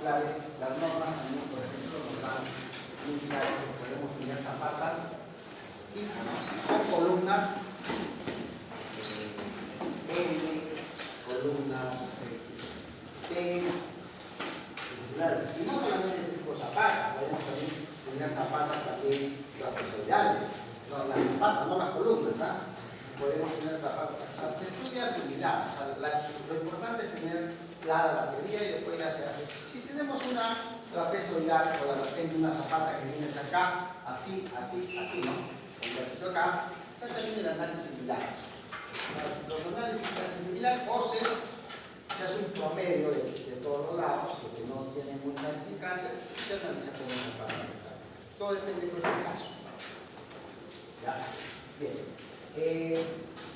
claves, las normas también, por ejemplo, nos dan muy claro que podemos tener zapatas tipo, ¿no? Con columnas L, columnas T, y no solamente tipo zapatas, podemos también tener zapatas también trapezoidales, no las zapatas, no las columnas, ¿ah? Podemos tener zapatas. Se estudia similar, o sea, lo importante es tener clara la teoría y después ya se hace. Si tenemos una trapezoidal o de repente una zapata que viene hacia acá, así, ¿no? El versito acá, está también el análisis similar. Los análisis se hacen similar o se hace un promedio de todos los lados, que no tiene mucha eficacia, se analiza como una zapata. Todo depende de ese caso. ¿Ya? Bien.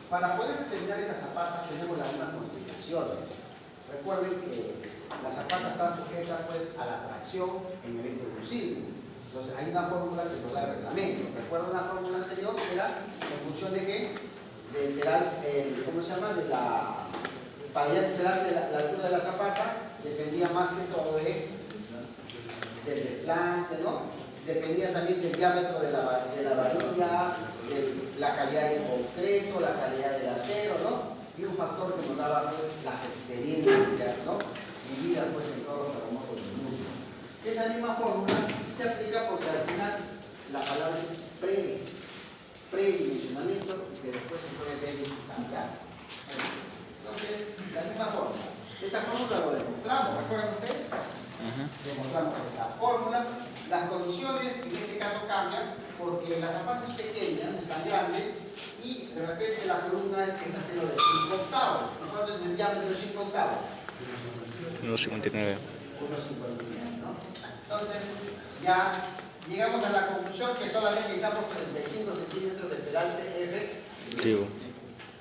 Para poder determinar estas zapatas tenemos algunas consideraciones. Recuerden que las zapatas están sujetas pues, a la tracción en evento de un círculo. Entonces hay una fórmula que nos da el reglamento. ¿Recuerdan la fórmula anterior? Que era en función de qué? ¿Cómo se llama? De la paridad literal de la altura de la zapata dependía más que todo del desplante, ¿no? Dependía también del diámetro de la varilla, de la calidad del concreto, la calidad del acero, ¿no? Y un factor que nos daba pues, las experiencias, ¿no? Vividas pues, en todos los terremotos del mundo. Esa misma fórmula se aplica porque al final la palabra es predimensionamiento y que después se puede cambiar. Entonces, la misma fórmula. Esta fórmula lo demostramos, ¿recuerdan ustedes? Demostramos esta fórmula. Las condiciones en este caso cambian porque la zapata es pequeña, es tan grande, y de repente la columna es hacia lo de 5 octavos. ¿Y cuánto es el diámetro de 5 octavos? 1,59. 1,59, ¿no? Entonces, ya llegamos a la conclusión que solamente necesitamos 35 centímetros de peralte efectivo,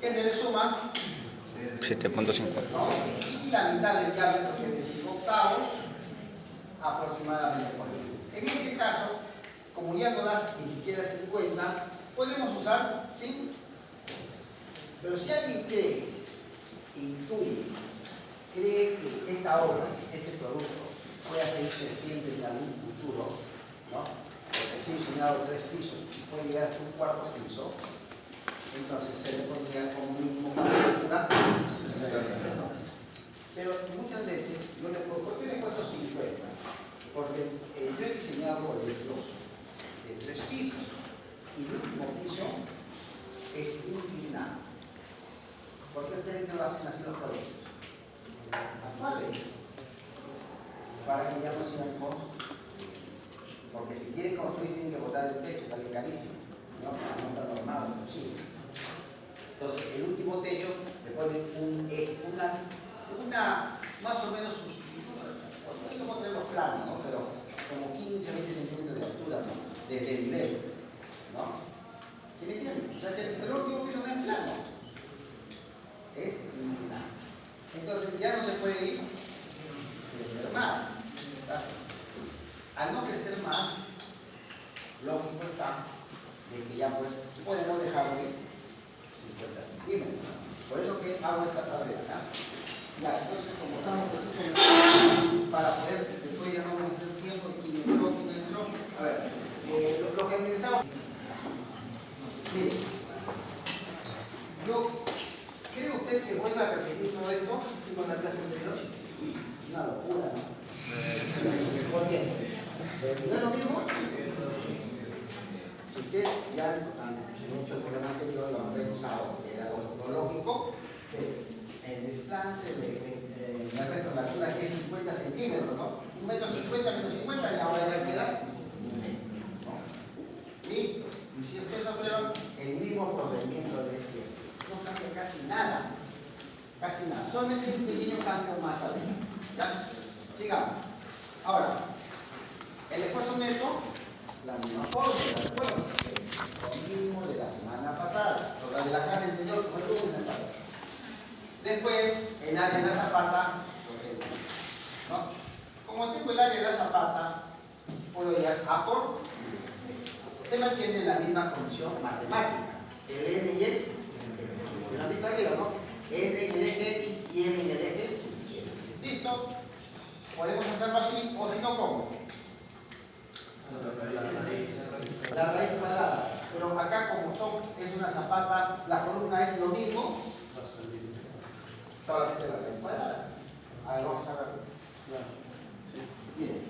que se le suma 7,50. ¿no? Y la mitad del diámetro, que es de 5 octavos, aproximadamente por ejemplo. En este caso, como ya no das ni siquiera 50, podemos usar 5. Pero si alguien cree que esta obra, este producto, pueda seguir creciendo en algún futuro, ¿no? Porque si he enseñado 3 pisos y puede llegar hasta un 4º piso, entonces se le pondría como mínimo para la altura. Pero muchas veces, ¿por qué le he puesto 50? Porque yo he diseñado colegios de 3 pisos y el último piso es inclinado. ¿Por qué ustedes no lo hacen así los colegios actuales? Para que ya no sean costos. Porque si quieren construir tienen que botar el techo, sale carísimo, ¿no? No está normado, es posible. Entonces, el último techo le ponen una más o menos hay que poner los planos, ¿no? Pero como 15, 20 centímetros de altura, ¿no? Desde el nivel, ¿no? ¿Sí me entienden? O sea que el último piso no es plano, es inclinado. Entonces ya no se puede ir crecer más. Entonces, al no crecer más, lógico está de que ya pues podemos dejarlo ir 50 centímetros. Por eso que hago esta tabla acá. Ya, entonces como estamos para poder, después ya no vamos a hacer tiempo y entró. A ver, lo que pensamos. Mire, yo creo usted que vuelva a repetir todo esto si con la clase anterior. Una locura, ¿no? ¿Por qué? ¿No es lo mismo? Si ustedes ya han hecho el programa anterior, lo han revisado, que era lo lógico, el desplante la altura que es 50 centímetros, ¿no? 1,50 m menos 50 y ahora ya queda 1 metro, ¿no? Listo. Y si ustedes observan el mismo procedimiento de siempre, no cambia casi nada. Casi nada. Solamente un pequeño cambio más adelante. ¿Ya? Sigamos. Ahora, el esfuerzo neto, la misma fórmula, ¿de acuerdo? Lo mismo de la semana pasada, o la de la clase anterior, como el lunes pasado. Después, el área de la zapata, ¿no? Como tengo el área de la zapata, puedo ir a por. Se mantiene la misma condición matemática. El n y el. ¿La vista arriba, no? N en el eje X y M en el eje Y. ¿Listo? Podemos hacerlo así ¿Esto cómo? La raíz cuadrada. Pero acá como es una zapata, la columna es lo mismo, solamente la raíz cuadrada. A ver, vamos a ver. Miren.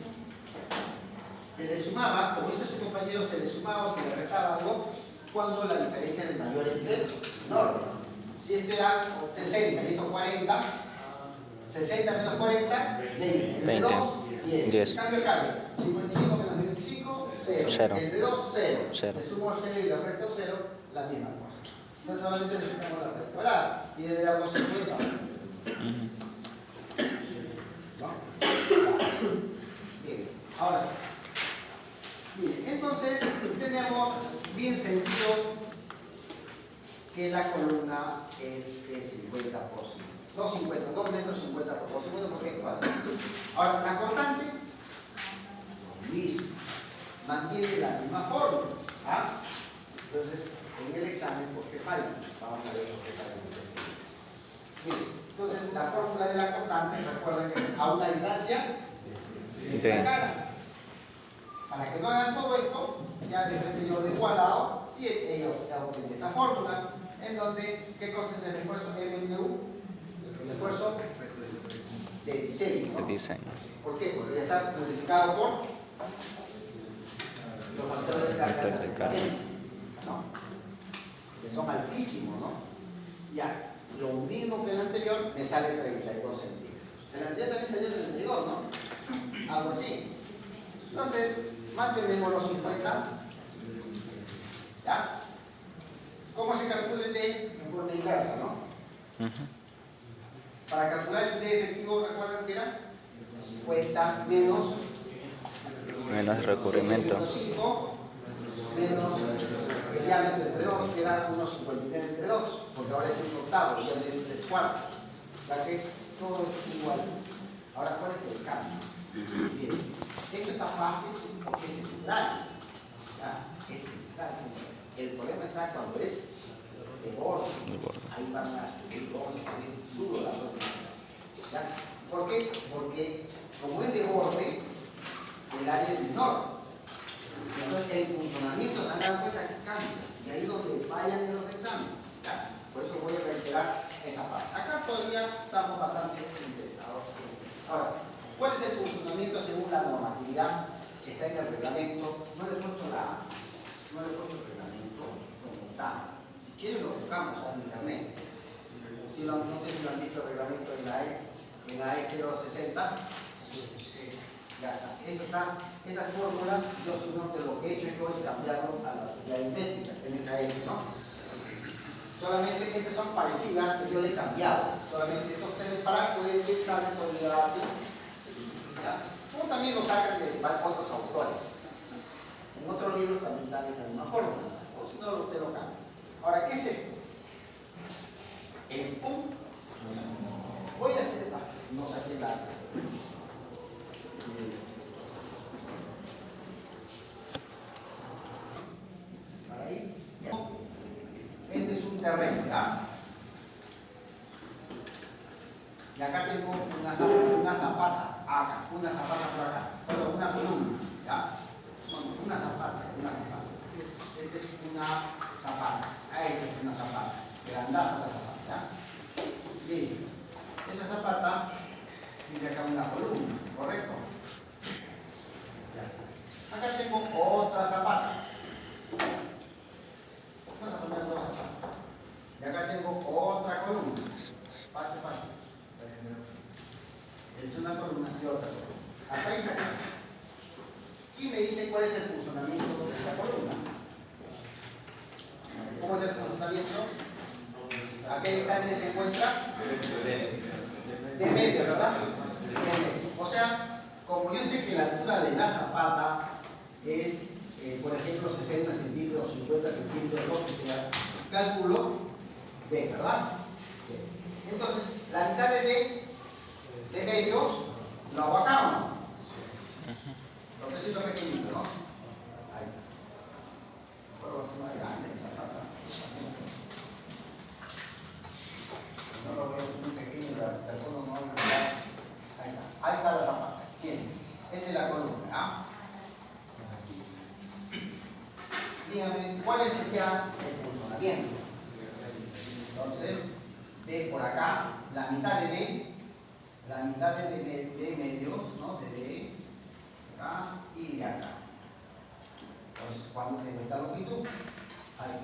Se le sumaba, como dice su compañero, se le sumaba o se le restaba algo cuando la diferencia es mayor entre menor. Si esto era 60 y esto 40, 60 menos 40, 20. Entre 2, 10. Cambio. 55 menos 25, 0. Entre 2, 0. Le sumo 0 y le resto 0, la misma cosa. Entonces solamente le sumamos la raíz cuadrada y debe dar 250. ¿No? Bien, ahora sí. Bien, entonces tenemos bien sencillo que la columna es de 50%. No 50, 2 metros 50 por 50 porque es cuadrado. Ahora, la cortante, listo, mantiene la misma fórmula. ¿Ah? Entonces, en el examen, ¿por qué falla? Vamos a ver por qué falla. Bien, entonces la fórmula de la cortante, recuerden que a una distancia de la cara. Para que no hagan todo esto, ya de frente yo lo he igualado y ellos ya obtienen esta fórmula, en donde, ¿qué cosa es el esfuerzo MNU? El esfuerzo de diseño, ¿no? ¿Por qué? Porque ya está multiplicado por los factores de carga, ¿no? Que son altísimos, ¿no? Ya, lo mismo que en el anterior, me sale 32 centímetros. En el anterior también salió 32, ¿no? Algo así. Entonces, mantenemos los 50. ¿Ya? ¿Cómo se calcula el D? En forma inversa, ¿no? Para calcular el D efectivo, ¿recuerdan que era? 50 menos recubrimiento. 5 menos el diámetro entre 2, que era 1,59 entre 2, porque ahora es el octavo, ya no es 3 cuartos. Ya que todo es igual. Ahora, ¿cuál es el cambio? Bien, esto está fácil porque es central. Es central. El problema está cuando es de borde. Ahí van a subir, vamos a subir duro la próxima. ¿Por qué? Porque como es de borde, el área es menor. Entonces el funcionamiento se han dado cuenta que cambia. Y ahí es donde fallan en los exámenes. ¿Ya? Por eso voy a reiterar esa parte. Acá todavía estamos bastante interesados. Ahora, ¿cuál es el funcionamiento según la normatividad que está en el reglamento? No le he puesto el reglamento como está. Si quieren lo buscamos en internet. No sé si lo han visto el reglamento en la E 060. Ya está. Estas fórmulas, yo sino que lo que he hecho es cambiarlo a la idéntica, NKS, ¿no? Solamente estas son parecidas, pero yo le he cambiado. Solamente estos tres para poder ir salen con la así. Como también lo sacan de otros autores. En otros libros también dan esta misma fórmula. O si no, usted lo cambia. Ahora, ¿qué es esto? El U. Voy a hacer, no saqué la. Para ahí. Este es un terreno, ¿ya? Y acá tengo una zapata, acá, una zapata por acá, perdón, una columna, ¿ya? Bueno, una zapata. Esta es una zapata, esta es una zapata, grandaza la zapata, ¿ya? Bien, esta zapata tiene acá una columna, ¿correcto? Ya. Acá tengo otra zapata. Vamos a poner dos zapatas. Y acá tengo otra columna. Fácil. Es una columna y otra columna. Acá hay una. Y me dice cuál es el funcionamiento de esta columna. ¿Cómo es el funcionamiento? ¿A qué distancia se encuentra? De medio, ¿verdad? De medio. O sea, como yo sé que la altura de la zapata es, por ejemplo, 60 centímetros, 50 centímetros, lo que sea, cálculo D, ¿verdad? Sí. Entonces, la mitad de D de medios lo hago acá, ¿no? Lo necesito pequeñito, ¿no? Ahí. Pero más grande, no lo voy a hacer muy pequeño, el fondo no va a. Ahí está la zapata. Bien. Esta es la columna. ¿Ah? Díganme, ¿cuál sería el funcionamiento? Entonces, D por acá, la mitad de D, la mitad de medios, ¿no? De D, acá y de acá. Entonces, ¿cuánto tengo esta longitud?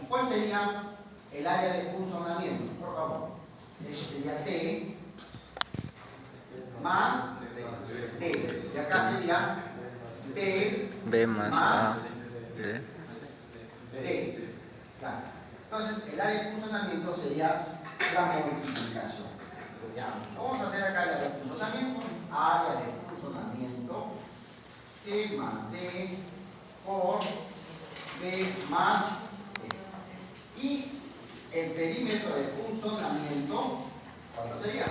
¿Y cuál sería el área de funcionamiento? Por favor. Eso sería T más D. Y acá sería B más A de D. Claro. Entonces, el área de funcionamiento sería la multiplicación. Ya. Vamos a hacer acá el área de funcionamiento. Área de funcionamiento T más D por B más D. Y el perímetro de funcionamiento, ¿cuánto sería?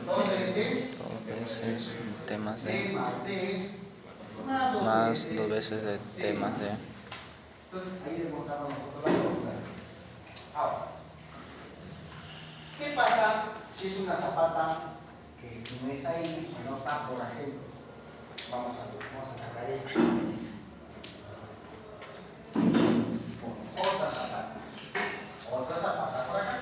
2 veces T más D D más D más 2 veces de T más D. Entonces ahí demostramos nosotros la fórmula. Ahora, ¿qué pasa si es una zapata que no es ahí, sino está, por ejemplo? Vamos a sacar esta. Otra zapata. Otra zapata por acá.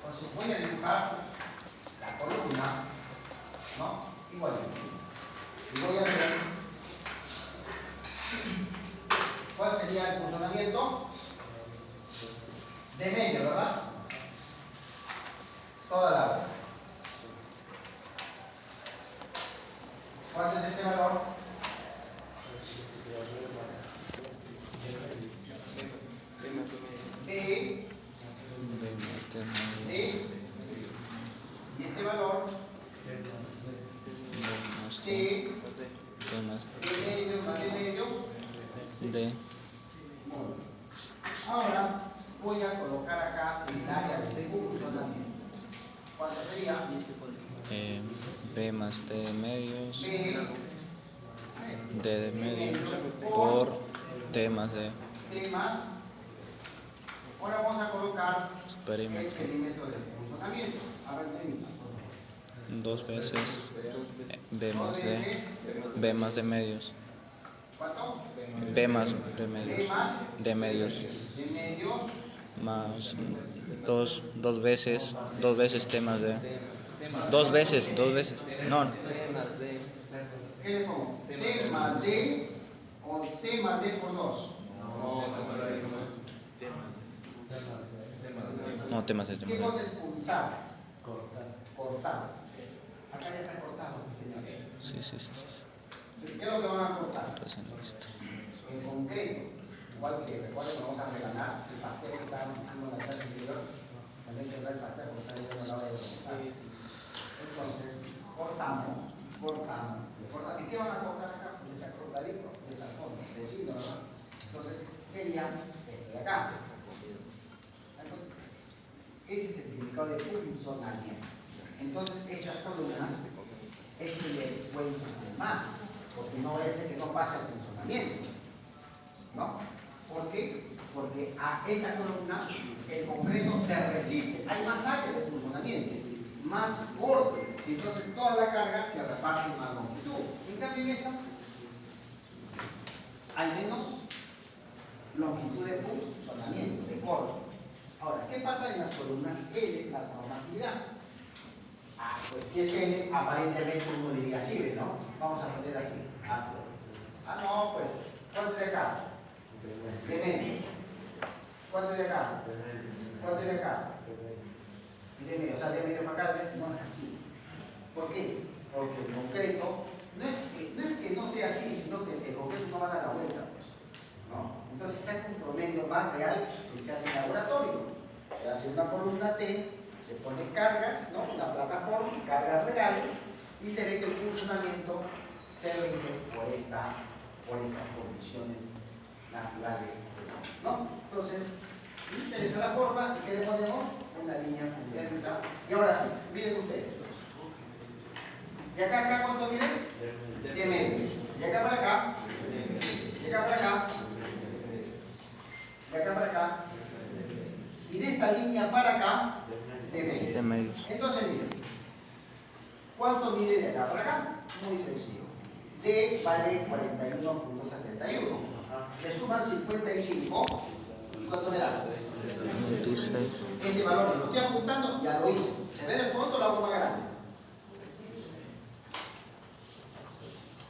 Entonces voy a dibujar la columna, ¿no? Igualmente. Y voy a ver cuál sería el funcionamiento de medio, ¿verdad? Toda la hora. ¿Cuánto es este valor? D. D. Y este valor T de medio más de medio D. Ahora voy a colocar acá el área de funcionamiento. ¿Cuánto sería? B más D de medios, B D de medios por T más D. T más. Ahora vamos a colocar el Perímetro. perímetro de funcionamiento. A ver, tenemos 2 veces B más D. veces B más de medios. ¿cuánto? B más de B medios. más De medios. de medios Más 2 veces T más D. 2 veces. No. ¿qué le pongo? T más D o T más D por 2. No, T más D. ¿Qué cosa es pulsar? Cortar. Acá ya está cortado, señores. Sí. ¿Qué es lo que van a cortar? Presento esto. En concreto, igual que recuerden que vamos a regalar el pastel que estábamos haciendo en la clase anterior, también tendrá el pastel porque está ahí a la hora de comenzar. Entonces, cortamos. ¿Y qué van a cortar acá? Pues está cortadito, de esta forma, decirlo, ¿verdad? Entonces, sería esto de acá. Ese es el significado de funcionamiento. Entonces, estas columnas, esto les cuenta más, porque no es que no pase el funcionamiento, ¿no? ¿Por qué? Porque a esta columna el concreto se resiste, hay más área de funcionamiento, más borde, entonces toda la carga se reparte en más longitud. En cambio, en esta hay menos longitud de funcionamiento, de corte. Ahora, ¿qué pasa en las columnas L, la normatividad? Pues si es L, aparentemente uno diría así, ¿no? Vamos a poner así. No, pues, ¿cuánto es de acá? De medio. ¿Cuánto es de acá? ¿Cuánto es de acá? De medio, o sea, de medio para acá, no es así. ¿Por qué? Porque el concreto no es que no sea así, sino que el concreto no va a dar la vuelta, pues, ¿no? Entonces se hace un promedio más real que se hace en laboratorio. Se hace una columna T, se pone cargas, ¿no? Una plataforma, cargas reales, y se ve que el funcionamiento se rige por estas condiciones naturales, ¿no? Entonces, esta es la forma, y ¿qué le ponemos? Una línea congruenta. Y ahora sí, miren ustedes. ¿De acá a acá cuánto miden? De medio. ¿De acá para acá? ¿De acá para acá? ¿De acá para acá? Y de esta línea para acá, medios. Entonces, miren, ¿cuánto mide de acá para acá? Muy sencillo. D vale 41.71. Le suman 55. ¿Y cuánto me da? 26. Este valor que lo estoy apuntando, ya lo hice. ¿Se ve de fondo? Lo hago más grande.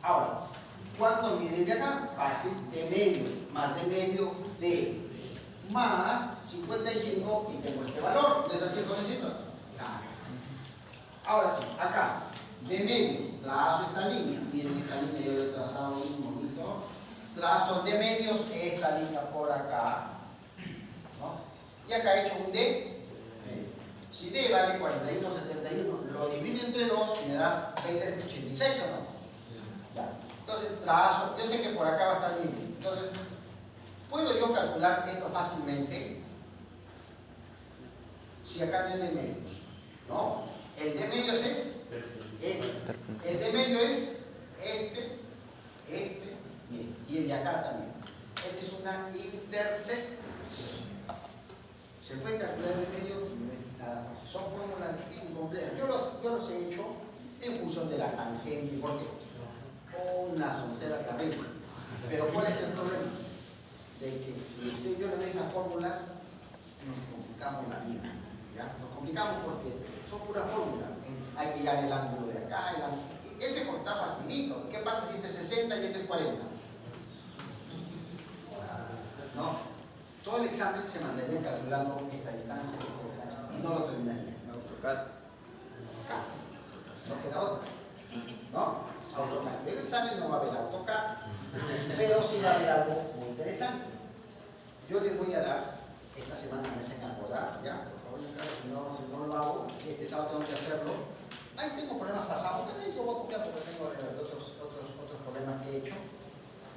Ahora, ¿cuánto mide de acá? Fácil, de medios, más de medio de más 55 y tengo este valor. ¿No es así con el signo? Ahora sí, acá, de medio, trazo esta línea. Miren, esta línea yo lo he trazado un bonito. Trazo de medios esta línea por acá, ¿no? Y acá he hecho un D. Si D vale 41.71, lo divido entre 2 y me da 20.86, ¿o no? Ya. Entonces, trazo, yo sé que por acá va a estar bien. Entonces, ¿puedo yo calcular esto fácilmente? Si acá no es de medios. No, el de medios es el de medio es este y el de acá también. Esta es una intersección. ¿Se puede calcular el de medio? No es nada fácil. Son fórmulas incompletas. Yo los he hecho en función de la tangente, porque una soncera terrible. Pero ¿cuál es el problema? De que si usted y yo le doy esas fórmulas, nos complicamos la vida. ¿Ya? Nos complicamos porque son puras fórmulas. Hay que hallar el ángulo de acá, y este está facilito. ¿Qué pasa si este es 60 y este es 40? ¿No? Todo el examen se mandaría calculando esta distancia y no lo terminaría. AutoCAD. No queda otra. ¿No? AutoCAD. En el examen no va a haber AutoCAD, pero sí va a haber algo muy interesante. Yo les voy a dar, esta semana me hacen acordar, ¿ya? Por favor, si no lo hago, este sábado tengo que hacerlo. Ahí tengo problemas pasados, yo voy a copiar porque tengo otros problemas que he hecho.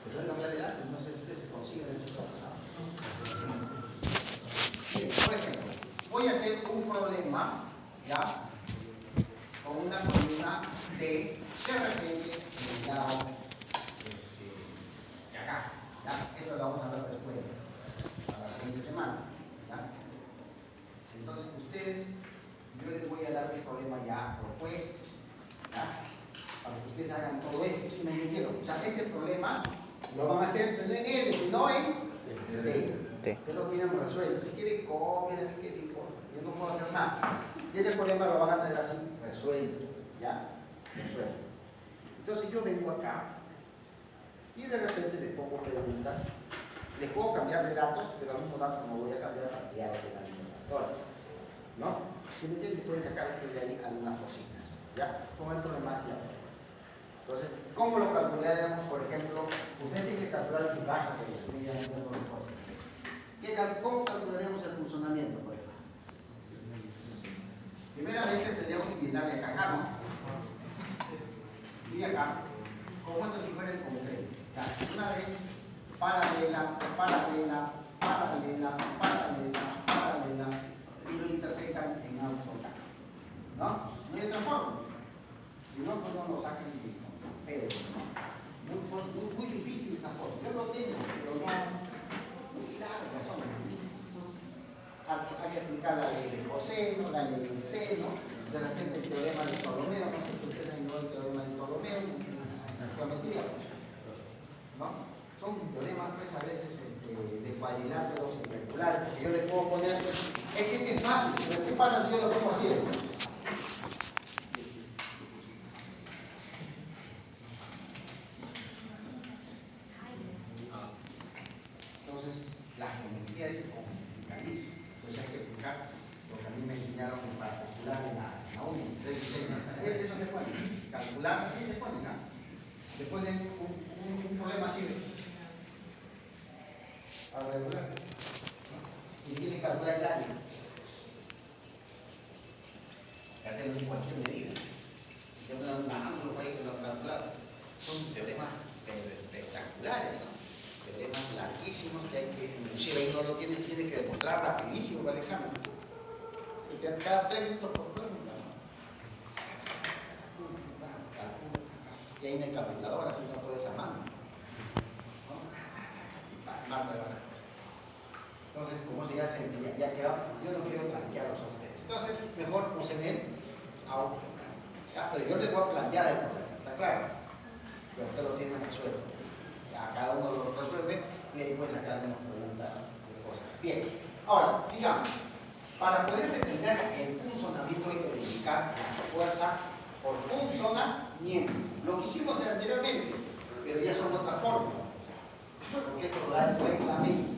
Pero en la realidad, no sé si ustedes se consiguen en ese pasado. Bien, por ejemplo, voy a hacer un problema, ¿ya? Con una columna de repente del lado de acá, ¿ya? Esto lo vamos a ver después, para la siguiente semana, ¿ya? Entonces, ustedes, yo les voy a dar mi problema ya propuesto, ¿ya? Para que ustedes hagan todo esto, si me entendieron. O sea, este problema lo van a hacer no en L, sino en T. Ustedes lo tienen resuelto. Si quieren, copian, ¿qué te importa? Yo no puedo hacer más. Y ese problema lo van a tener así, resuelto. ¿Ya? Resuelto. Entonces yo vengo acá y de repente les pongo preguntas. Les puedo cambiar de datos, pero al mismo dato no voy a cambiar la cantidad de la misma. ¿No? Si me entienden, pueden sacar de ahí algunas cositas. ¿Ya? Con el problema ya. Entonces, ¿cómo lo calcularíamos? Por ejemplo, ustedes tienen que calcular su casa, ¿cómo calcularíamos el funcionamiento, por ejemplo? Primeramente tendríamos que llenar de acá, ¿no? Y de acá, como esto si fuera el concreto. Ya, una vez, paralela, y lo intersectan en AutoCAD. ¿No? No hay otra forma. Si no, pues no lo sacan ni con pedo, ¿no? Muy difícil esa forma. Yo lo tengo, pero no. Muy larga son. Hay que aplicar la ley del coseno, la ley del seno, de repente el teorema de Ptolomeo, no sé si ustedes han el teorema de Ptolomeo en geometría, ¿no? Son teoremas pues a veces de cuadriláteros y circulares, porque yo le puedo poner, es que es fácil, pero ¿qué pasa si yo lo pongo así? Entonces, la geometría es complicadísima. Entonces hay que aplicar lo que a mí me enseñaron en particular en la uni. Eso te ponen, calcular, así te ponen, ¿no? Te ponen un problema así de al regular. Y tienes que calcular el área. Ya tengo en cualquier medida. Y te ponen un ángulo para que lo han calculado. Son teoremas espectaculares, ¿no? Teoremas larguísimos que hay que, inclusive ahí no lo tienes que demostrar rapidísimo para el examen. Porque cada 3 minutos por pregunta. Y ahí no hay calculadora, así no puedes a mano. ¿No? Marca de la respuesta. Entonces, como si ya quedamos, yo no quiero blanquearlos a ustedes. Entonces, mejor en el AutoCAD. ¿Ya? Pero yo les voy a plantear el problema, ¿está claro? Pero usted lo tiene resuelto. Ya, cada uno lo resuelve y ahí puede sacar menos preguntas de cosas. Bien, ahora, sigamos. Para poder determinar el funcionamiento hay que verificar la fuerza por funcionamiento. Lo que hicimos anteriormente, pero ya son otras fórmulas. Porque esto lo da el reglamento,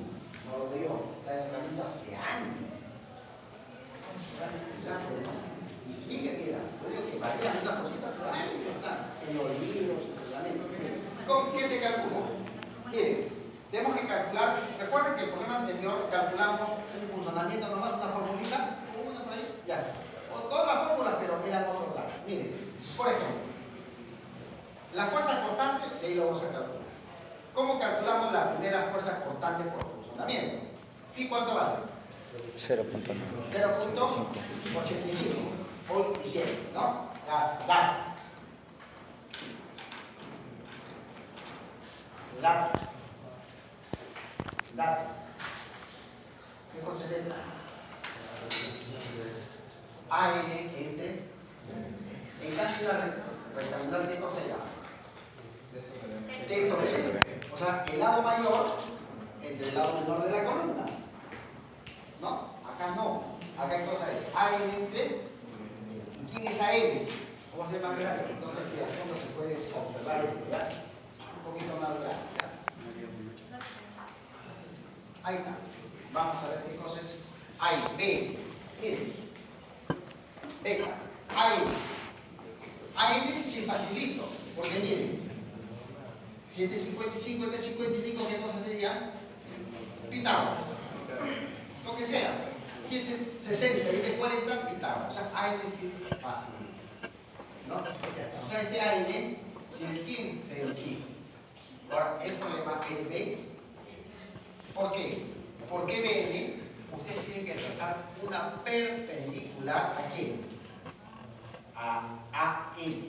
no lo digo, da el reglamento hace años. Y sigue, mira, yo digo que varían unas cositas, pero ahí está, en los libros, en el reglamento. ¿Con qué se calcula? Miren, tenemos que calcular, recuerden que el programa anterior calculamos un funcionamiento nomás, una formulita, una por ahí, ya. O todas las fórmulas, pero eran otros datos. Miren, por ejemplo, la fuerza cortante, de ahí lo vamos a calcular. ¿Cómo calculamos la primera fuerza cortante por funcionamiento? ¿Phi cuánto vale? 0.9. 0.85. Hoy hicieron, ¿no? La ¿qué cosa es delta? AN entre. En cantidad rectangular, ¿qué cosa era? T sobre L. O sea, el lado mayor entre el lado menor de la columna. ¿No? Acá no. Acá hay cosa es AN entre. ¿Y quién es AN? ¿Cómo se llama grande? Entonces, si al fondo se puede observar esto, ¿verdad? Un poquito más grande. Ahí está. Vamos a ver qué cosa es. Ahí, B. Miren. Venga. Ahí. AM sí facilito. Porque miren. 755, este 55, ¿qué cosa sería? Pitágoras. Lo que sea. 760 y este 40, Pitágoras. O sea, AM es fácil. ¿No? O sea, este AM, si el quién se decide. Ahora, el problema es B. ¿Por qué? Porque BN, ustedes tienen que trazar una perpendicular a quién? A AN,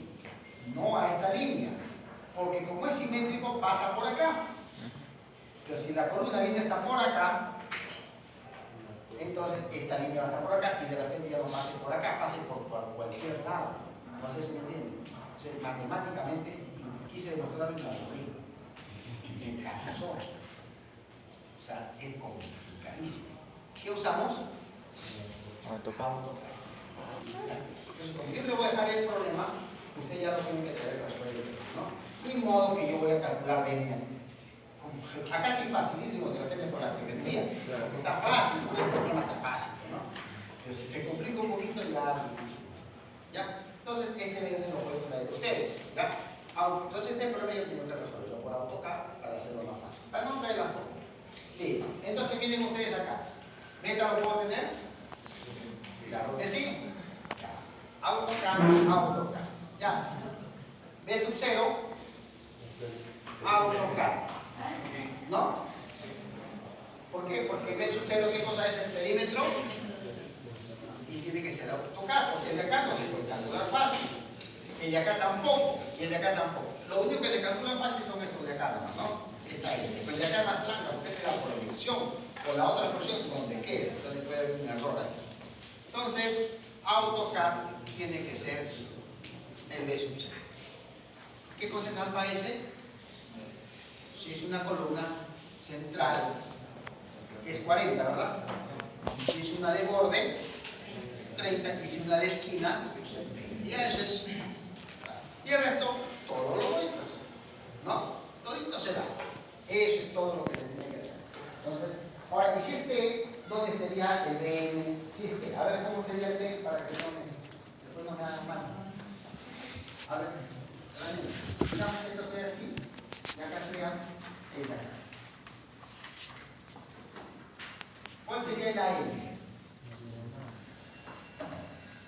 no a esta línea. Porque como es simétrico, pasa por acá. Pero si la columna viene hasta por acá, entonces esta línea va a estar por acá y de repente ya no pase por acá, pase por cualquier lado. No sé si me entienden. O sea, matemáticamente quise demostrar un algoritmo. Me cansó. O sea, es complicadísimo. ¿Qué usamos? AutoCAD. Entonces, como yo le voy a dejar el problema, usted ya lo tiene que tener resuelto, ¿no? Ni modo que yo voy a calcular bien. Acá sí facilísimo, de repente por la geometría, porque está fácil, porque el problema está fácil, ¿no? Pero si se complica un poquito, ya es difícil. ¿Ya? Entonces, este BN lo pueden traer ustedes, ¿ya? Entonces, este problema yo tengo que resolverlo por AutoCAD para hacerlo más fácil. Para no traer la forma. Sí. Entonces, miren ustedes acá. ¿Meta lo puedo tener? Claro que sí. AutoCAD. Ya. B sub 0. AutoCAD. ¿No? ¿Por qué? Porque B sub 0, ¿qué cosa es el perímetro? Y tiene que ser AutoCAD, porque el de acá no se puede calcular fácil. El de acá tampoco, y el de acá tampoco. Lo único que le calculan fácil son estos de acá, ¿no? Está ahí. Pero el de acá es más tranca, usted le da proyección, o la otra proyección donde quede. Entonces puede haber un error ahí. Entonces, AutoCAD tiene que ser el B sub 0. ¿Qué cosa es alfa S? Si es una columna central, es 40, ¿verdad? Si es una de borde, 30, y si una de esquina, 20. Ya eso es. Y el resto, todo lo demás, ¿no? Todito se da. Eso es todo lo que se tiene que hacer. Entonces, ahora, y si este, ¿dónde estaría el BN? Si este, a ver cómo sería el B para que después no me hagan mal. A ver, digamos que esto sea así, y acá sea el de acá. ¿Cuál sería el AM?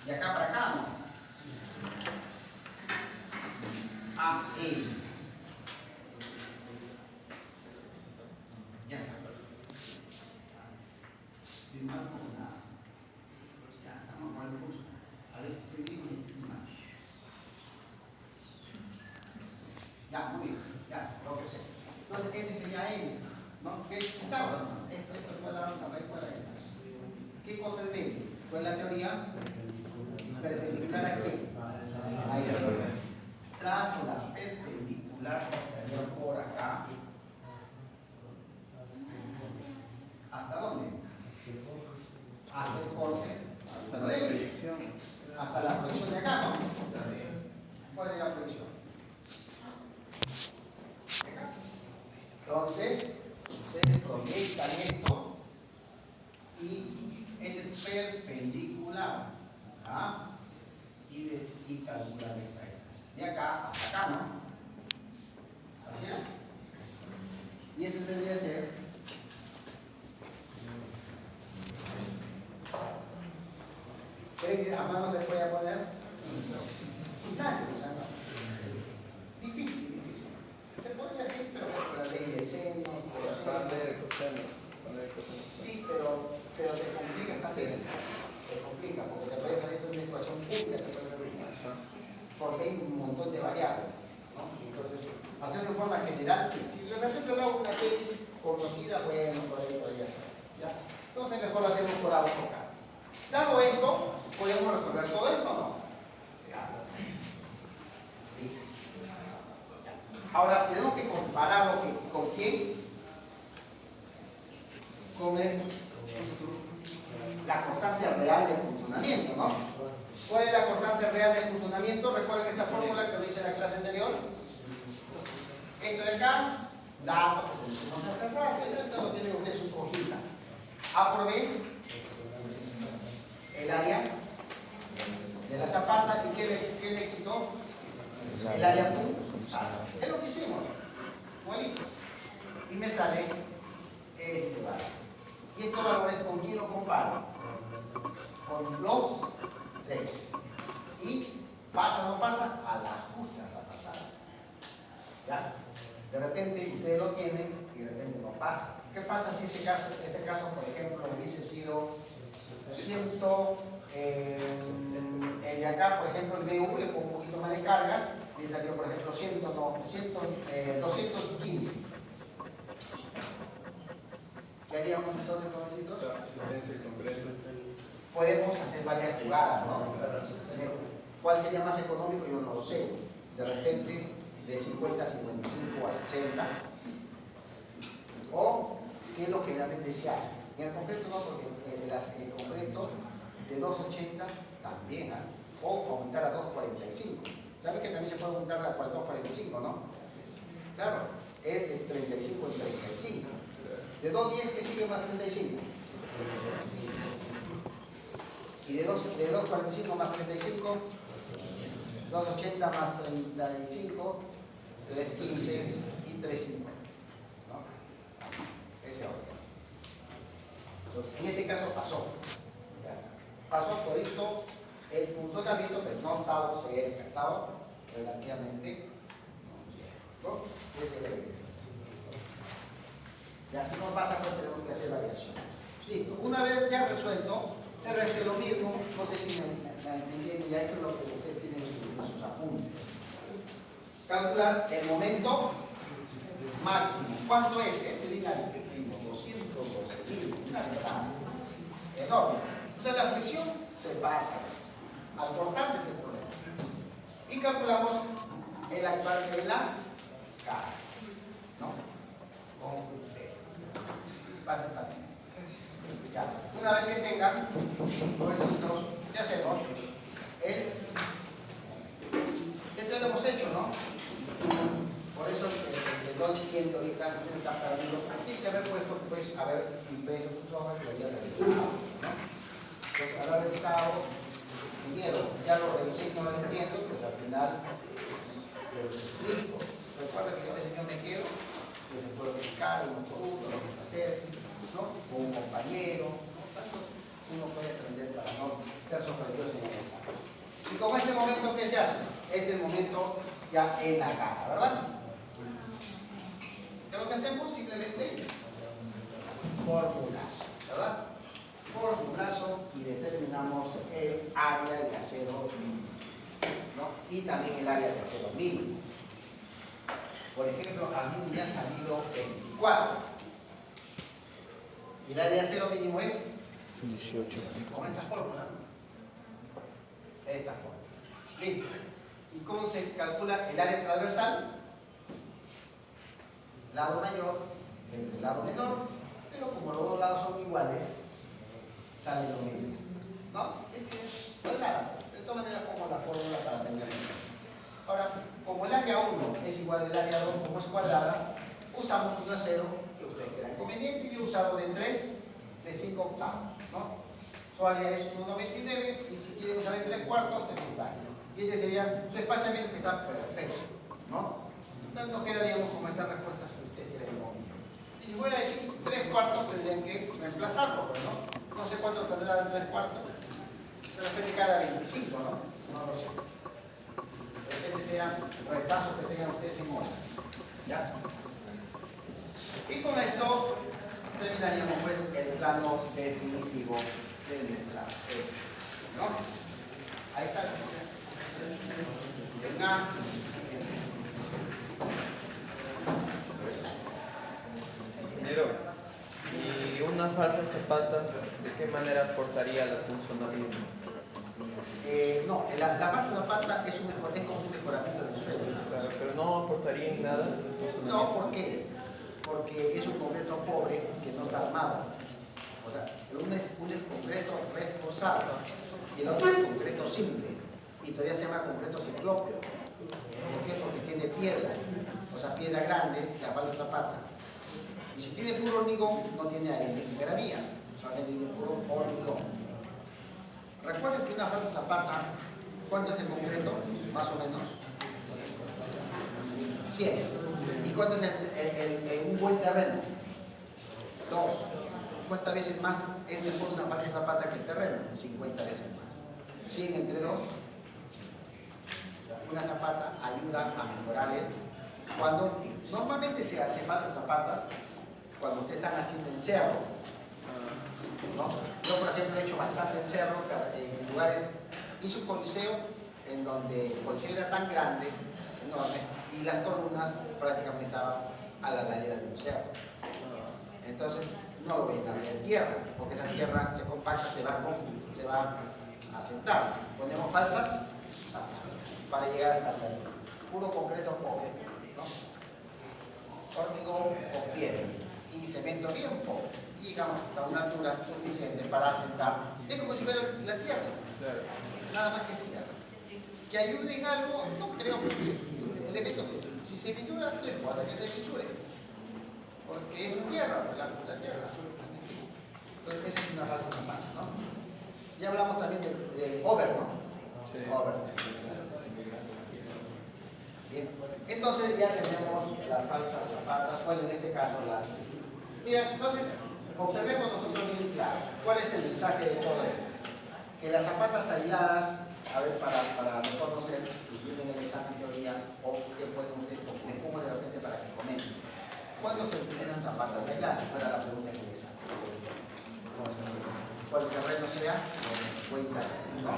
De acá para acá, ¿no? AM. Ya está. Bien mal con nada. Ya, estamos con el curso. A ver si estoy bien y mal. Ya, muy bien. Ya, lo que sea. Entonces, este sería M, ¿no? ¿Qué estaba? Esto es cuadrado, una raíz cuadrada. ¿Qué cosa es M? Pues la teoría ¿Perpendicular a qué? Ahí. Trazo la perpendicular que estaría por acá. ¿Hasta dónde? Hasta el corte. Hasta la proyección. Hasta la proyección de acá, ¿no? ¿Cuál es la proyección? Acá. Entonces, ustedes proyectan esto y este es perpendicular. ¿Ah? Y calcular esta distancia. De acá hasta acá, ¿no? ¿Así es? Y eso tendría que ser ¿creen que a mano se puede poner? Nadie, o sea, no. Difícil. Se podría decir, pero por la ley de seno, sí, pero te complica esta serie. Te complica, porque te puede salir una ecuación pública, te puede salir porque hay un montón de variables, ¿no? Entonces, hacerlo de forma general, sí. Si de repente lo hago una T conocida, bueno, por ahí podría ser. ¿Ya? Entonces, mejor lo hacemos por AutoCAD. Dado esto, ¿podemos resolver todo eso o no? Sí. Ahora, tenemos que compararlo con quién? Con la constante real de funcionamiento, ¿no? ¿Cuál es la constante real de funcionamiento? Recuerden esta fórmula que lo hice en la clase anterior. Esto de acá, datos, no se hace rato, esto lo tiene usted en su hojita. A por B, el área de la zapata, ¿y qué le quitó? El área punta. Es lo que hicimos, igualito. Y me sale este valor. ¿Y estos valores con quién lo comparo? Con los 3. ¿Y pasa o no pasa? A la justa la pasada. ¿Ya? De repente ustedes lo tienen y de repente no pasa. ¿Qué pasa si ese caso, por ejemplo, hubiese sido 100, el de acá, por ejemplo, el BU le pongo un poquito más de cargas y le salió, por ejemplo, 215. ¿Qué haríamos entonces, jovencitos? Podemos hacer varias jugadas, ¿no? ¿Cuál sería más económico? Yo no lo sé. De repente, de 50 a 55 a 60. O, ¿qué es lo que realmente se hace? En el concreto no, porque el concreto de 280 también, ¿eh? O aumentar a 245. ¿Saben que también se puede aumentar a 245, no? Claro, es de 35 en 35. De 210 que sigue más 35. Y de 245 más 35, 280 más 35, 315 y 350. ¿No? Ese orden. En este caso pasó. Pasó todito el funcionamiento, pero no estaba cerca, estaba relativamente ¿no? Ese es el. Y así no pasa, pues tenemos que hacer variación. Listo. Una vez ya resuelto, el resto es lo mismo. No sé si me entendieron, ya esto es lo que ustedes tienen en sus apuntes. Calcular el momento máximo. ¿Cuánto es? Este viene altísimo, 212.000, una distancia enorme. Entonces la fricción se pasa. Al cortante es el problema. Y calculamos el actual de la carga. ¿No? Con fácil. Ya. Una vez que tengan, jovencitos, ¿qué hacemos? Esto lo hemos hecho, ¿no? Por eso no entiendo ahorita, no está perdiendo. Tiene que haber puesto, pues, a ver, impreso sus hojas y lo había revisado, ¿no? Pues al haber revisado, ya lo revisé y no lo entiendo, pues al final lo explico. Recuerda que yo a veces yo me quedo, que se puede explicar uno por uno, lo que hacer, ¿no? Con un compañero, ¿no? Uno puede aprender para no ser sorprendido en el examen. Y con este momento, ¿qué se hace? Este es el momento ya en la cara, ¿verdad? ¿Qué es lo que hacemos? Simplemente formulazo, ¿verdad? Formulazo y determinamos el área de acero mínimo, ¿no? Y también el área de acero mínimo. Por ejemplo, a mí me ha salido 24. ¿Y el área de acero mínimo es? 18. Con esta fórmula. de esta forma. Listo. ¿Y cómo se calcula el área transversal? Lado mayor entre el lado menor, pero como los dos lados son iguales, sale lo mismo. ¿No? Este es cuadrado. De todas maneras pongo la fórmula para tenerlo. Ahora, como el área 1 es igual al área 2 como es cuadrada, usamos un acero que ustedes crean conveniente. Yo he usado de 3 de 5 octavos, ¿no? Su área es 1,99 y si quieren usar de 3 cuartos, se distancia. Y este sería su espaciamiento, que está perfecto, ¿no? Entonces nos quedaríamos como esta respuesta si ustedes quieren. Y si fuera de 3 cuartos, tendrían que reemplazarlo, pues, ¿no? No sé cuánto saldrá de 3 cuartos. De repente cada 25, ¿no? No lo sé. De repente sean retazos que tengan ustedes en hora. ¿Ya? Y con esto terminaríamos pues el plano definitivo de nuestra ¿no? Ahí está. Venga. ¿Y una falsa zapata de qué manera aportaría la funcionalismo? No, la falsa zapata es como un mejoramiento del suelo. Claro, pero no aportaría en nada. No, ¿por qué? Porque es un concreto pobre que no está armado. O sea, uno es concreto reforzado y el otro es concreto simple. Y todavía se llama concreto ciclópeo. ¿Por qué? Porque tiene piedra. O sea, piedra grande, la falsa zapata. Y si tiene puro hormigón, no tiene arena ni gravilla. Solamente tiene puro hormigón. Recuerden que una falsa zapata, ¿cuánto es el concreto? Más o menos 100. ¿Y cuánto es un buen terreno? 2. ¿Cuántas veces más es mejor una falsa zapata que el terreno? 50 veces más. 100 entre 2. Una zapata ayuda a mejorar cuando normalmente se hace falsa zapata cuando ustedes están haciendo en cerro, ¿no? Yo por ejemplo he hecho bastante en cerro, en lugares, hice un coliseo en donde el coliseo era tan grande, enorme, y las columnas prácticamente estaban a la ladera de un cerro. Entonces no lo voy a cambiar en tierra, porque esa tierra se compacta, se va a sentar. Ponemos falsas para llegar hasta el puro concreto pobre, ¿no? Hormigón o piedra y cemento bien pobre, y llegamos hasta una altura suficiente para asentar. Es como si fuera la tierra, nada más que es tierra. Que ayude en algo, no creo, porque el efecto si se fisura, no importa que se fisure, porque es tierra, la tierra. Entonces esa es una falsa zapata, ¿no? Ya hablamos también de over, ¿no? Sí. Over. Bien. Entonces ya tenemos las falsas zapatas, bueno, en este caso las... Mira, entonces observemos nosotros bien claro cuál es el mensaje de todo esto. Que las zapatas aisladas, a ver, para mejor conocer si tienen el examen de teoría o qué pueden ustedes, les pongo de repente para que comenten. ¿Cuándo se utilizan zapatas aisladas? Fuera la pregunta que les hago. Cuando el terreno sea, cuenta, ¿no?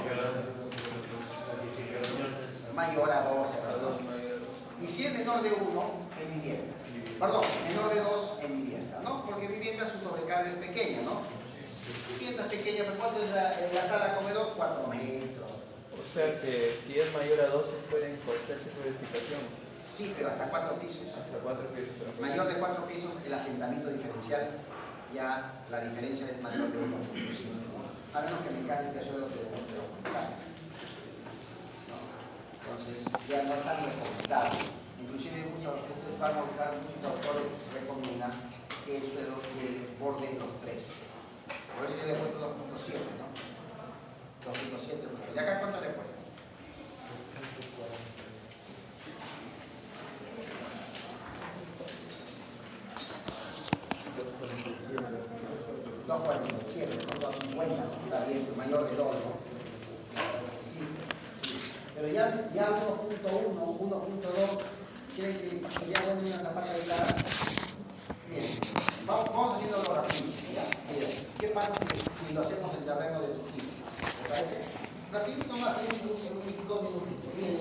Mayor a 12, perdón. Y si es menor de 1, en viviendas. Perdón, menor de 2 en viviendas, ¿no? Porque viviendas su sobrecarga es pequeña, ¿no? Viviendas pequeñas, ¿cuánto es la sala comedor? 4 metros. O sea que si es mayor a 12 pueden cortarse su edificación. Sí, pero hasta 4 pisos. Hasta 4 pisos. Mayor de 4 pisos, el asentamiento diferencial, ya la diferencia es mayor de 1 piso. A menos que mecánica suelo se demuestre aumentar. Entonces, ya no están recomendados. Inclusive ustedes van a usar, muchos autores recomiendan que el suelo llegue borde de los 3. Por eso yo le he puesto 2.7, ¿no? 2.7. ¿Y acá cuánto le he puesto? 2.47, 2.50, está bien, mayor de 2, ¿no? Sí. Pero ya 1.1, 1.2, ¿quieren que sería bueno una zapata de cara? Bien, vamos haciéndolo rápido. Miren, ¿qué pasa si lo hacemos en terreno de Trujillo? ¿Te parece? Rapidito más, en un minutito, 2 minutitos. Miren,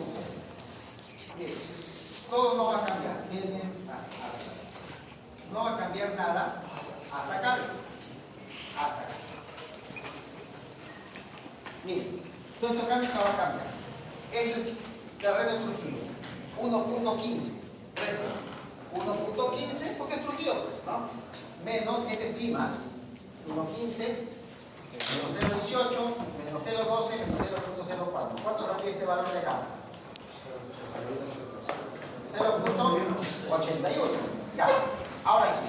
bien, todo no va a cambiar. Miren, no va a cambiar nada hasta acá. Hasta acá. Miren, Todo esto acá va a cambiar. Este es terreno Trujillo. 1.15. 1.15 porque es Trujillo, pues, ¿no? Menos, este es Lima. 1.15. Menos 0.18, menos 0.12, menos 0.04. ¿Cuánto sale este valor de acá? 0.81. Ya. Ahora sí.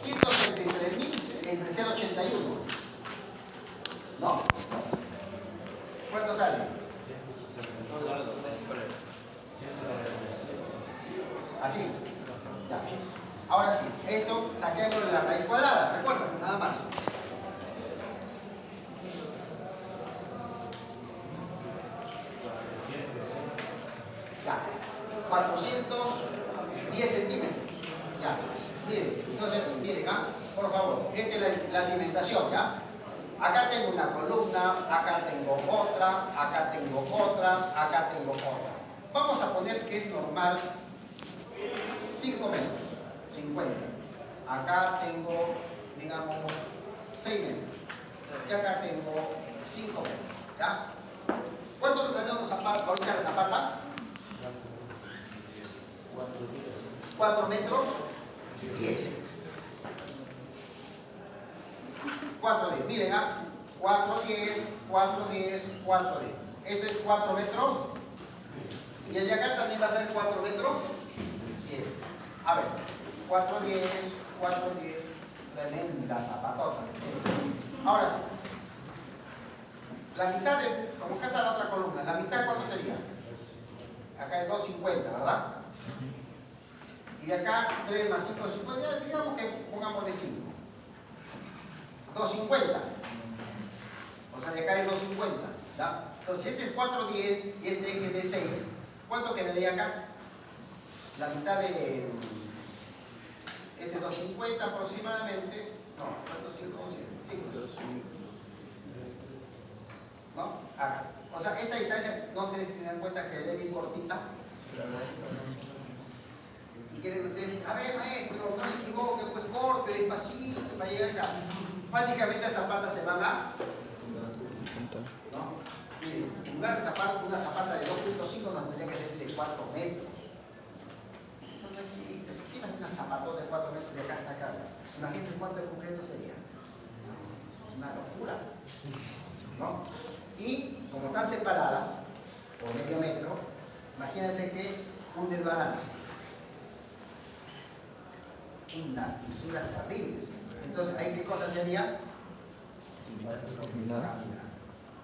133.000 entre 0.81. ¿No? ¿Cuánto sale? Así. Ya. Ahora sí. Esto saquémosle la raíz cuadrada. Recuerden, nada más. Ya. 410 centímetros. Ya. Miren, entonces, miren, ¿ah? Por favor, esta es la cimentación, ¿ya? Acá tengo una columna, acá tengo otra, acá tengo otra, acá tengo otra. Vamos a poner que es normal 5 metros, 50. Acá tengo, digamos, 6 metros. Y acá tengo 5 metros, ¿ya? ¿Cuánto nos salió los zapatos? Ahorita la zapata. 4 metros 10. 4.10. Miren, ¿ah? 4.10, 4.10, 4.10. Esto es 4 metros. Y el de acá también va a ser 4 metros 10. A ver, 4.10, 4.10. Tremenda zapatota. Ahora sí. La mitad de, como acá está la otra columna, la mitad ¿cuánto sería? Acá es 2.50, ¿verdad? Y de acá 3 más 5, 50, digamos que pongámosle 5. 2.50. O sea, de acá es 2.50. ¿Ya? Entonces, este es 4.10 y este es de 6. ¿Cuánto quedaría acá? La mitad de... Este 2.50 aproximadamente. No, ¿cuánto? 5. ¿No? Acá. O sea, esta distancia, no sé si se dan cuenta que es bien cortita. Y quieren ustedes, a ver maestro, no se equivoque, pues corte despacito para llegar acá. Prácticamente esa zapata se van a... ¿no? Miren, en lugar de zapata, una zapata de 2.5 nos tendría que ser de 4 metros. Entonces, si tienes una zapatota de 4 metros de acá hasta acá, imagínate cuánto de concreto sería. Una locura. ¿No? Y como están separadas por medio metro, imagínate que un desbalance. Unas fisuras terribles. Entonces, ¿ahí qué cosa sería? Combinada.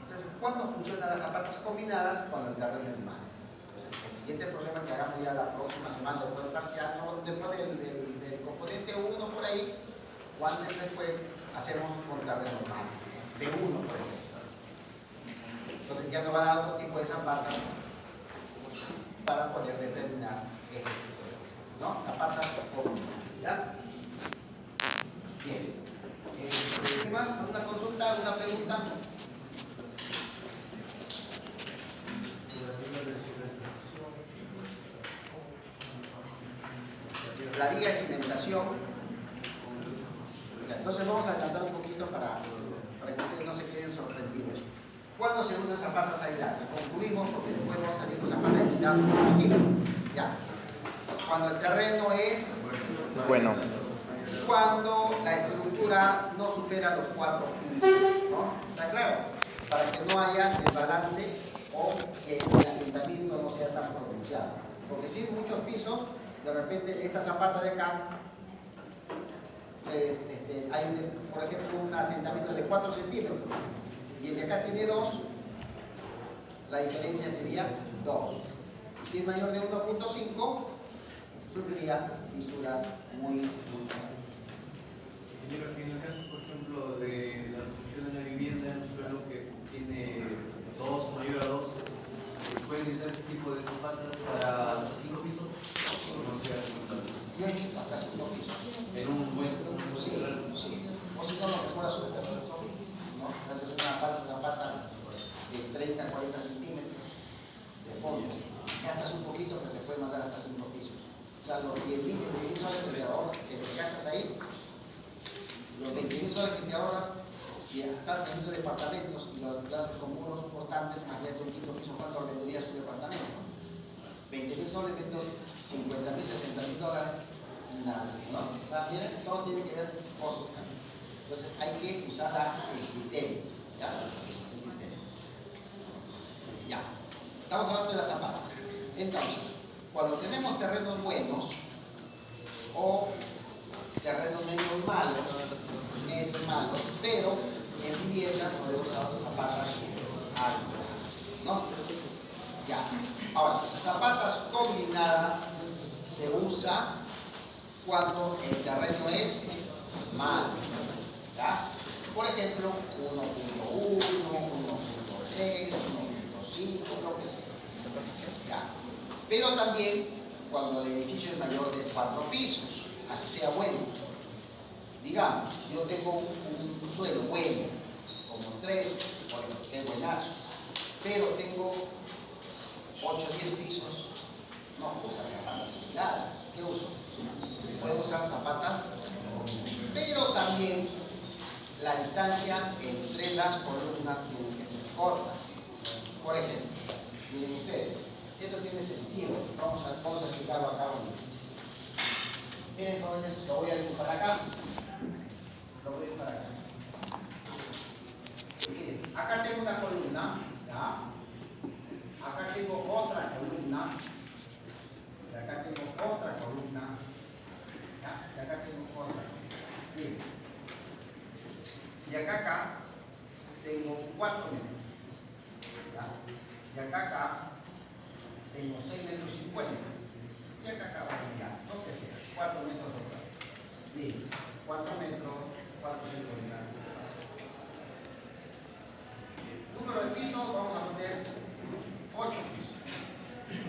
Entonces, ¿cuándo funcionan las zapatas combinadas? Cuando el terreno es malo. El siguiente problema que hagamos ya la próxima semana, después del parcial, después del componente 1 por ahí, cuando después hacemos con terreno malo. De 1, por ejemplo. Entonces ya nos va a dar otro tipo de zapatas para poder determinar este tipo, ¿no? Zapatas combinadas. ¿Ya? Bien. ¿Qué más? ¿Alguna consulta? ¿Alguna pregunta? La viga de cimentación. Ya, entonces vamos a adelantar un poquito para que ustedes no se queden sorprendidos. ¿Cuándo se usan zapatas aisladas? Concluimos porque después vamos a salir con zapatas aisladas un poquito. Ya. Cuando el terreno es bueno. Cuando la estructura no supera los 4 pisos, ¿no? ¿Está claro? Para que no haya desbalance o que el asentamiento no sea tan pronunciado. Porque si hay muchos pisos, de repente esta zapata de acá, hay por ejemplo un asentamiento de 4 centímetros y el de acá tiene 2, la diferencia sería 2. Y si es mayor de 1.5, sufriría fisuras muy grandes. En el caso, por ejemplo, de la construcción de la vivienda en un suelo que tiene 2 mayor a 2, ¿se pueden utilizar este tipo de zapatas para hasta 5 pisos? ¿O no se hace tanto? Yo he visto hasta 5 pisos. En un buen Sí. O si no, lo que fuera su terreno, ¿no? Haces una falsa zapata de 30, 40 centímetros de fondo. Gastas un poquito, pero te puede mandar hasta 5 pisos. O sea, los 10.000 soles que te ahorras, que te gastas ahí, los 20.000 soles que te ahorras si estás teniendo departamentos y las clases con muros portantes, más de un quinto piso, ¿cuánto venderías un departamento? 20.000 soles, entonces 50.000, 60.000 dólares, nada, ¿no? O sea, todo tiene que ver con costos también. Entonces hay que usar el criterio, ¿ya? El criterio. Ya. Estamos hablando de las zapatas. Entonces, cuando tenemos terrenos buenos o terrenos medio malos, pero en vivienda podemos usar zapatas altas, ¿no? Ya. Ahora, zapatas combinadas se usa cuando el terreno es malo, ¿ya? Por ejemplo, 1.1, 1.3, 1.5, lo que sea. ¿Ya? Pero también cuando el edificio es mayor de 4 pisos, así sea bueno. Digamos, yo tengo un suelo bueno, como 3, que es buenazo, pero tengo 8 o 10 pisos, no puedo usar zapatas similares. ¿Qué uso? Puedo usar zapatas, pero también la distancia entre las columnas tiene que ser cortas. Por ejemplo, miren ustedes, esto tiene sentido. Vamos a explicarlo acá bonito. Miren, jóvenes, lo voy a dibujar acá. Lo voy a dibujar acá. Miren, acá tengo una columna, ¿ya? Acá tengo otra columna. Y acá tengo otra columna. ¿Ya? Y acá tengo otra columna. Miren. Y acá tengo 4 metros. ¿Ya? Y acá tengo 6 metros 50. Y acá ya, no que sea, 4 metros total. Bien, 4 metros, 4 metros de largo. Número de pisos, vamos a poner 8 pisos. Bien.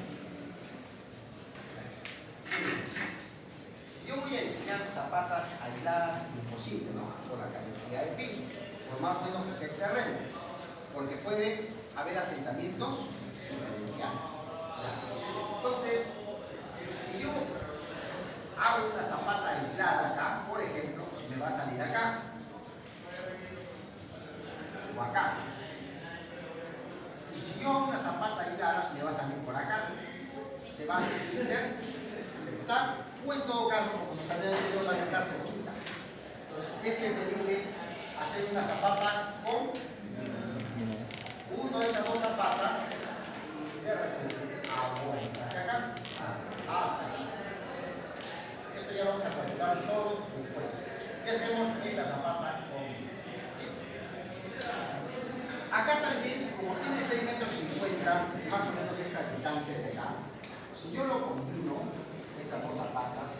Si yo voy a diseñar zapatas aisladas, imposible, ¿no? Por la cantidad de pisos, por más bueno que sea el terreno, porque puede haber asentamientos diferenciales. Entonces, si yo hago una zapata aislada acá, por ejemplo, me va a salir acá o acá. Y si yo hago una zapata aislada, me va a salir por acá. Se va a sentar, o en todo caso, como nos salió anterior, va a estar cerquita. Entonces, es preferible hacer una zapata con uno de las dos zapatas y de repente acá, hasta aquí. Esto ya vamos a practicar todos después. ¿Qué hacemos en la zapata con? Acá también, como tiene 6 metros 50, más o menos es la distancia de acá. Si yo lo combino, estas dos zapatas,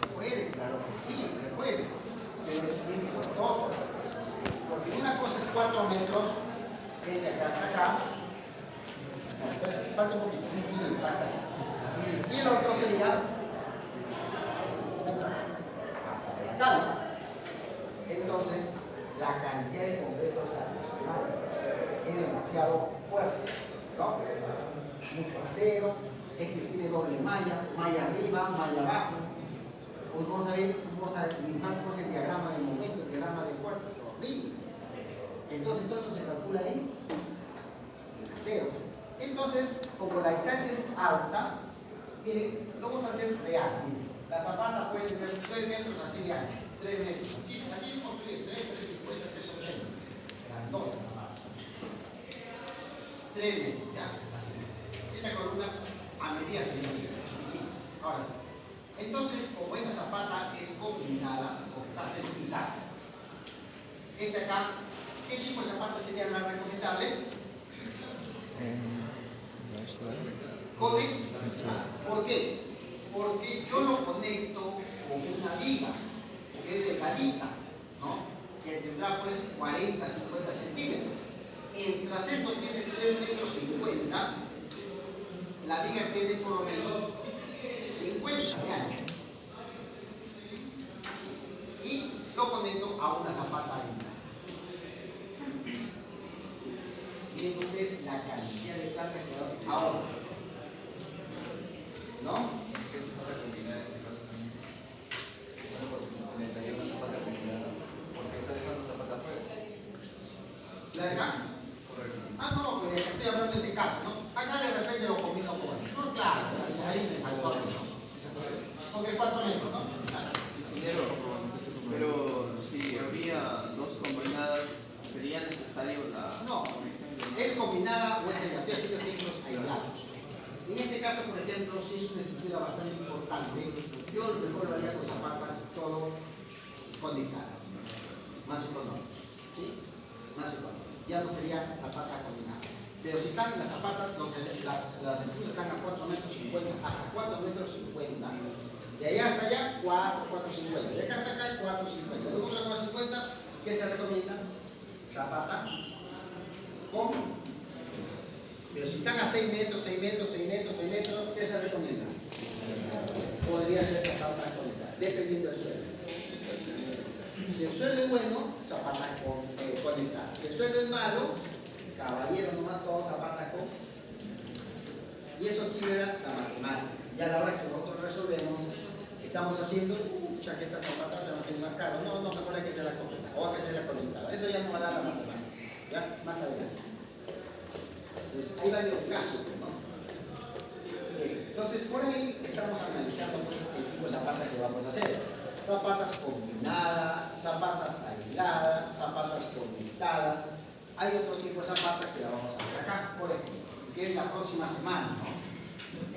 se puede, claro que sí, se puede, pero es bien costoso. Porque una cosa es 4 metros, que de acá hasta acá. Falta un poquito, hasta acá. Y el otro sería hasta acá. Entonces, la cantidad de concreto es demasiado fuerte, ¿no? Mucho acero, este tiene doble malla, malla arriba, malla abajo. Pues vamos a dibujar pues, el diagrama de momento, el diagrama de fuerza, es horrible. Entonces, todo eso se calcula en acero. Entonces, como la distancia es alta, miren, lo vamos a hacer real. Miren, la zapata puede ser 3 metros así de ancho, 3 metros así, allí construir 3, 350, 380. Grandota la zapata. 3 metros, ya, así. Esta columna a medidas de 10, chiquitita. Ahora sí. Entonces, como esta zapata es combinada, o está cerquita, esta acá, ¿qué tipo de zapatos sería más recomendable? ¿Por qué? Porque yo lo conecto con una viga que es delgadita, ¿no? Que tendrá pues 40, 50 centímetros. Mientras esto tiene 3 metros 50, la viga tiene por lo menos 50 de ancho. Y lo conecto a una zapata aislada. Miren ustedes la cantidad de plata que va ahora. ¿No? ¿Qué es zapata combinada en este caso también? Bueno, porque complementaría una zapata combinada, porque está dejando zapata afuera. ¿La de acá? Ah, no, pues estoy hablando de este caso, ¿no? Acá de repente lo combino con esto. No, claro, ahí me faltó, ¿no? Porque 4 metros, ¿no? Claro. Pero si había dos combinadas, ¿sería necesario la...? No, es combinada o es aislada. Estoy haciendo ejemplos aislados. En este caso, por ejemplo, si es una estructura bastante importante, yo mejor lo haría con zapatas todo conectadas. Más económico. ¿Sí? Más económico. Ya no sería zapatas combinadas. Pero si están las zapatas, las estructuras están a 4 metros 50, hasta 4 metros 50. De allá hasta allá, 4,50. De acá hasta acá, 4,50. De 4,50, ¿qué se recomienda? Zapata con. Pero si están a 6 metros, 6 metros, 6 metros, 6 metros, ¿qué se recomienda? Podría ser zapata conectada, dependiendo del suelo. Si el suelo es bueno, zapata conectada. Si el suelo es malo, caballero nomás todo zapata con. Y eso aquí era la matemática. Ya a la hora que nosotros resolvemos, estamos haciendo, chaqueta zapata se va a hacer más caro. No, mejor hay que hacer la conectada. O hay que hacer la conectada. Eso ya nos va a dar la matemática. ¿Ya? Más adelante. Entonces, hay varios casos, ¿no? Entonces, por ahí estamos analizando pues, el tipo de zapatas que vamos a hacer. Zapatas combinadas, zapatas aisladas, zapatas conectadas. Hay otro tipo de zapatas que la vamos a hacer acá, por ejemplo, que es la próxima semana, ¿no?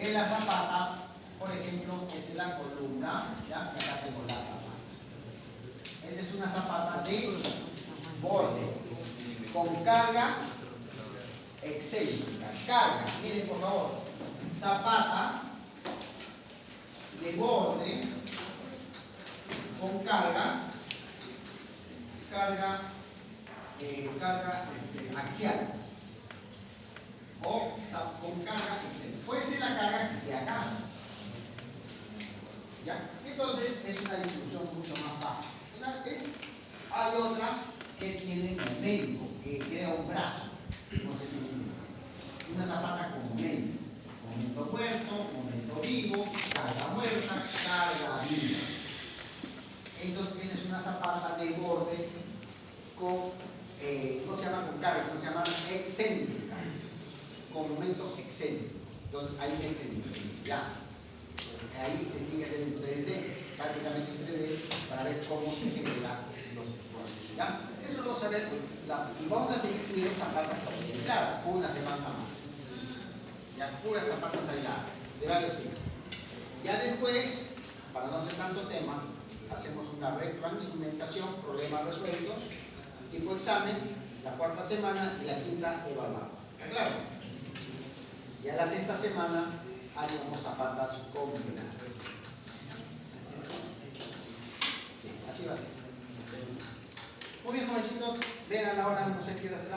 En la zapata, por ejemplo, esta es la columna, ¿ya? Y acá tengo la zapata. Esta es una zapata de borde, con carga excéntrica. Carga, miren por favor, zapata de borde con carga axial o con carga excéntrica. Puede ser la carga que sea acá. ¿Ya? Entonces es una distribución mucho más fácil. Hay otra que tiene momento, que crea un brazo. No sé si una zapata con momento. Momento muerto, momento vivo, carga muerta, carga viva. Entonces tienes una zapata de borde con, no se llama con carga, no se llama excéntrica, con momento excéntrico. Entonces hay un excéntrico, ya. Ahí se tiene que hacer en 3D, prácticamente en 3D, para ver cómo se generan los esfuerzos. ¿Ya? Eso lo vamos a ver, y vamos a seguir subiendo zapatas, claro, una semana más. Ya, puras zapatas aisladas, de varios tipos. Ya después, para no hacer tanto tema, hacemos una retroalimentación, problema resuelto, tipo examen, la 4ª semana y la 5ª evaluada. ¿Está claro? Ya la 6ª semana haríamos zapatas combinadas. Sí, así va a ser. Muy bien, jovencitos, vean a la hora, no sé qué hora será.